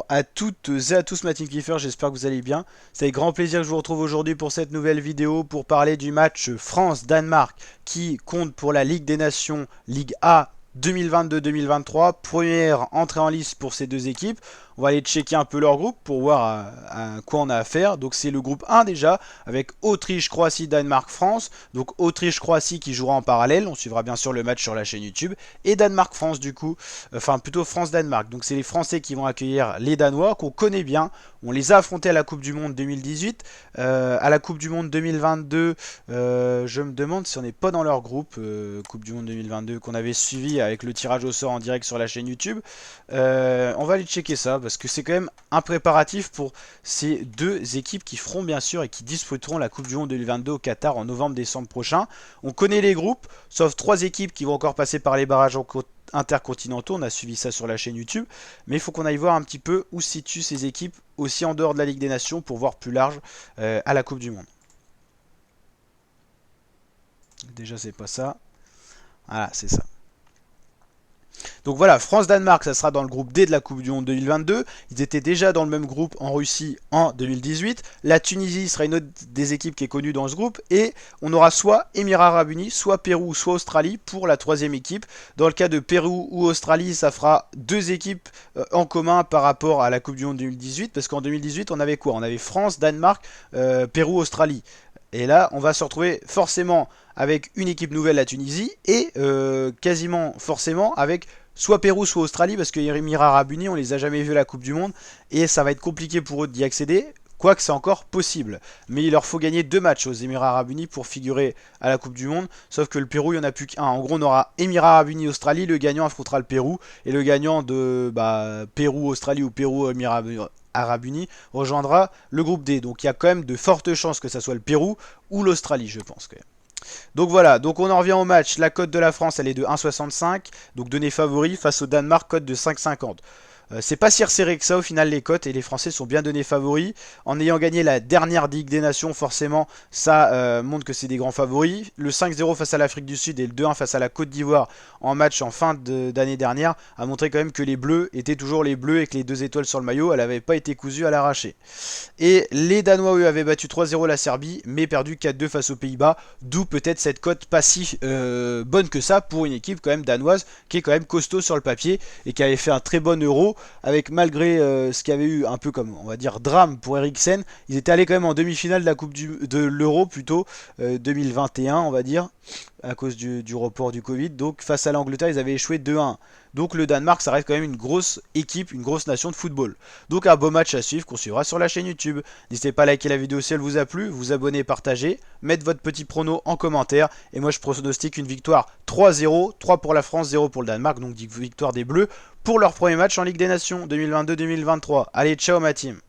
à toutes et à tous ma team Kiefer, j'espère que vous allez bien. C'est avec grand plaisir que je vous retrouve aujourd'hui pour cette nouvelle vidéo pour parler du match France-Danemark qui compte pour la Ligue des Nations Ligue A 2022-2023. Première entrée en lice pour ces deux équipes. On va aller checker un peu leur groupe pour voir à quoi on a affaire. Donc c'est le groupe 1 déjà avec Autriche, Croatie, Danemark, France. Donc Autriche, Croatie qui jouera en parallèle. On suivra bien sûr le match sur la chaîne YouTube. Et Danemark, France du coup. Enfin plutôt France-Danemark. Donc c'est les Français qui vont accueillir les Danois qu'on connaît bien. On les a affrontés à la Coupe du Monde 2018. À la Coupe du Monde 2022, je me demande si on n'est pas dans leur groupe. Coupe du Monde 2022 qu'on avait suivi avec le tirage au sort en direct sur la chaîne YouTube. On va aller checker ça parce que c'est quand même un préparatif pour ces deux équipes qui feront bien sûr et qui disputeront la Coupe du Monde 2022 au Qatar en novembre-décembre prochain. On connaît les groupes, sauf trois équipes qui vont encore passer par les barrages intercontinentaux. On a suivi ça sur la chaîne YouTube, mais il faut qu'on aille voir un petit peu où se situent ces équipes aussi en dehors de la Ligue des Nations pour voir plus large à la Coupe du Monde. Déjà c'est pas ça. Voilà, c'est ça. Donc voilà, France-Danemark, ça sera dans le groupe D de la Coupe du Monde 2022. Ils étaient déjà dans le même groupe en Russie en 2018. La Tunisie sera une autre des équipes qui est connue dans ce groupe. Et on aura soit Émirats Arabes Unis, soit Pérou, soit Australie pour la troisième équipe. Dans le cas de Pérou ou Australie, ça fera deux équipes en commun par rapport à la Coupe du Monde 2018. Parce qu'en 2018, on avait quoi? On avait France, Danemark, Pérou, Australie. Et là, on va se retrouver forcément avec une équipe nouvelle, la Tunisie, et quasiment forcément avec soit Pérou, soit Australie, parce que les Émirats Arabes Unis, on les a jamais vus à la Coupe du Monde, et ça va être compliqué pour eux d'y accéder, quoique c'est encore possible. Mais il leur faut gagner deux matchs aux Émirats Arabes Unis pour figurer à la Coupe du Monde, sauf que le Pérou, il n'y en a plus qu'un. En gros, on aura Émirats Arabes Unis, Australie, le gagnant affrontera le Pérou, et le gagnant de Pérou, Australie ou Pérou, Émirats Arabes Unis rejoindra le groupe D. Donc il y a quand même de fortes chances que ça soit le Pérou ou l'Australie, je pense quand même. Donc voilà, donc on en revient au match. La cote de la France, elle est de 1,65. Donc données favoris face au Danemark, cote de 5,50. C'est pas si resserré que ça au final les cotes et les Français sont bien donnés favoris. En ayant gagné la dernière Ligue des Nations, forcément, ça montre que c'est des grands favoris. Le 5-0 face à l'Afrique du Sud et le 2-1 face à la Côte d'Ivoire en match en fin d'année dernière a montré quand même que les Bleus étaient toujours les Bleus et que les deux étoiles sur le maillot, elle n'avait pas été cousue à l'arraché. Et les Danois, eux, avaient battu 3-0 la Serbie, mais perdu 4-2 face aux Pays-Bas, d'où peut-être cette cote pas si bonne que ça pour une équipe quand même danoise qui est quand même costaud sur le papier et qui avait fait un très bon Euro avec malgré ce qu'il y avait eu un peu comme on va dire drame pour Eriksen, ils étaient allés quand même en demi-finale de la Coupe de l'Euro plutôt 2021 on va dire à cause du report du Covid. Donc face à l'Angleterre ils avaient échoué 2-1. Donc le Danemark ça reste quand même une grosse équipe, une grosse nation de football. Donc un beau match à suivre qu'on suivra sur la chaîne YouTube. N'hésitez pas à liker la vidéo si elle vous a plu, vous abonner, partager, mettre votre petit prono en commentaire. Et moi je pronostique une victoire 3-0, 3 pour la France, 0 pour le Danemark, donc victoire des Bleus pour leur premier match en Ligue des Nations 2022-2023. Allez, ciao ma team.